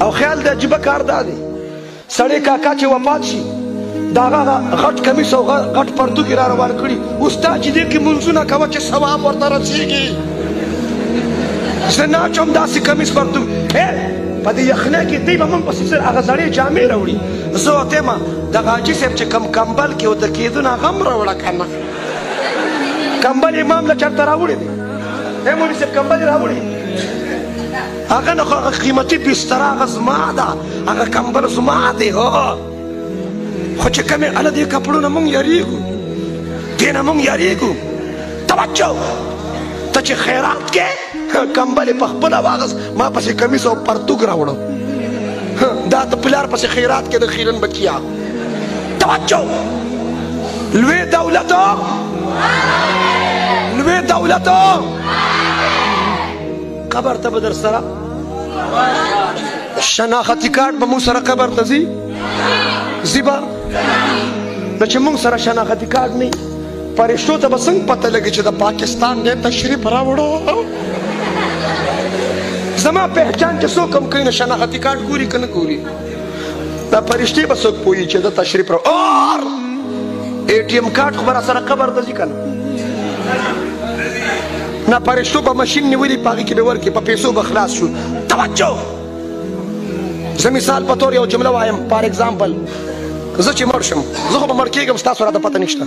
او خیال د عجیبه کار دا دی سړی کاکا چې وفات شي د هغه غټ کمیس او غټ پرتوګي را روان کړي اوس تا چې دې کې منځونه کوه چې ثواب ورته رسېږي زه ناچوم داسې کمیس پرتوګ په دې یخنۍ کې دی به موږ پسې هغه زړې جامې راوړي زه ورته یم دغه حاجي صاحب چې کم کمبل کې ورته کېدو نه هغه هم راوړه که نه کمبل امام له چېرته راوړی دی مولوي صاحب کمبل یې راوړي هغه نه خو هغه قیمتي بستره هغه زما ده هغه کمبل زما دی هو خو چې کومې هله دې کپړو نه موږ یارېږو دې نه موږ یارېږو توجه ته چې خیرات کې کمبل یې په خپله واغست ما پسې کمیس او پرتوګ راوړه دا د پلار پسې خیرات کې د خیرن بچیا توجه لوی دولتو لوی دولتو قبر ته به در سره شناختي کارت به موږ سره قبر ته ځي ځي به نو چې موږ سره شناختي کارت نه فرشتو ته به څنګه پته لګي چې د پاکستان دی تشریف راوړو زما پہچان چې څوک هم کوي نو شناختي کارت ګوري که نه ګوري دا فرشتې به څوک پوهي چې د تشریف را اور ATM کارت خو به را سره قبر ته ځي که نه نه فرشتو به ماشین نیولي په هغې کې به ورکړي په پیسو به خلاص شو توجه زه مثال په طور یو جمله وایم فار اگزامپل زه چې مړ شم زه خو به مړ کېږم ستاسو راته پته نشته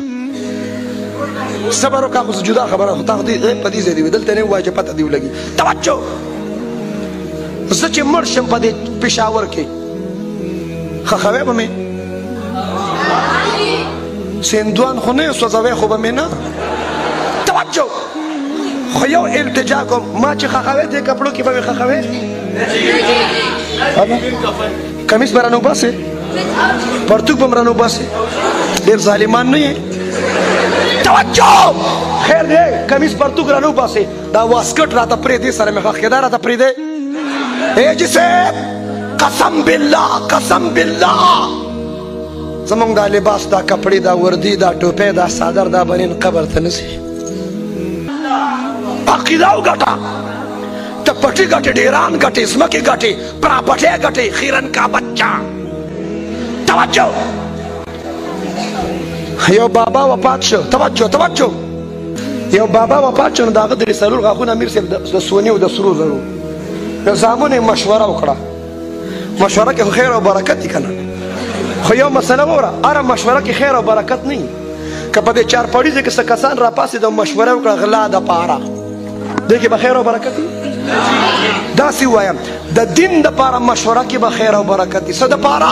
صبر وکړه خو جدا خبره خو تا خو په دې ځای دې وي دلته نه ووایه چې پته دې ولګي توجه زه چې مړ شم په دې پېښور کې ښخوی به مې سیندوان خو نه سوځوی خو به مې نه توجه خو یو التجا کوم ما چې ښخوی دې کپړو کې به مې ښخوی کمیس به رانه وباسې پرتوګ به م رانه وباسې ډېر ظالمان نه یې توجه خیر دی کمیس پرتوګ رانه وباسې دا واسکټ راته پرېږدې سره مې ښخ کېدا راته پرېږدې جی صاحب قسم بالله قسم بالله زمونږ دا لباس دا کپړې دا وردي دا ټوپۍ دا څادر دا بنین قبر ته نه ځي عقیده وګټه ته پټي ګټې ډیران ګټې ځمکې ګټې پراپټۍ ګټې خیرن کا بچه توجه یو بابا وفات شو توجه توجه یو بابا وفات شو نو د هغه درې څلور غاښونه امیر صاحب د سونې او د سرو زرو نو زامنو یې مشوره وکړه مشوره کې خو خیر او برکت دي که نه خو یو مسله واوره هره مشوره کې خیر او برکت نه وي که په دې چارپړیزه کې څه کسان راپاسېد او مشوره وکړه غلا دپاره دې کې به خیر او برکت وي داسې ووایم د دین دپاره مشوره کې به خیر او برکت وي څه دپاره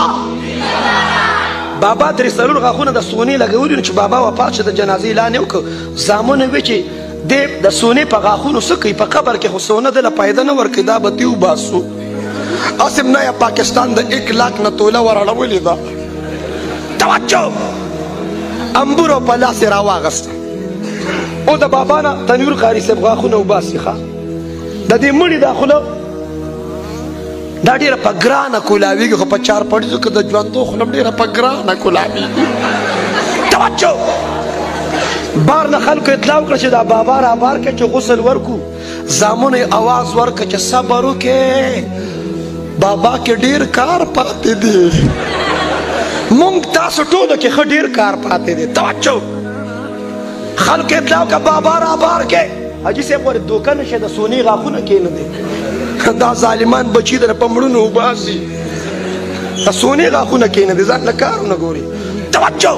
بابا درې څلور غاښونه د سونې لګولي نو چې بابا وفات شو د جنازې اعلان یې وکړ زامنو وی چې دی د سونې په غاښونو څه کوي په قبر کې خو سونه دله پیدا نه ورکوي دا به دې وباسو اسم نه پاکستان د 1 لاک نه توله ورړولې ده توجه امبورو په لاس یې راواغسته او د بابا نه تنویر قاري صاحب غاښونه وباسي ښه د دې مړي دا خوله دا ډېره په ګرانه کولاویږي خو په چارپړیزو کې د ژوندو خوله هم ډېره په ګرانه کولاویږي توجه بار نه خلکو اطلاع وکړه چې دا بابا را بار کړه چې غسل ورکو زامنو یې اواز ورکړه چې صبر وکړې بابا کې ډېر کار پاتې دی مونږ تاسو ټولو کې ښه ډېر کار پاتې دی توجه خلکو اطلاع وکړه بابا را بار کړې حاجي صاحب ورې دوکه نه شي د سونې غاښونه کېنه دا ظالمان بچي در په مړونو وباسي د سونې غاښونه کېنه دی ځان له کارونه ګوري توجه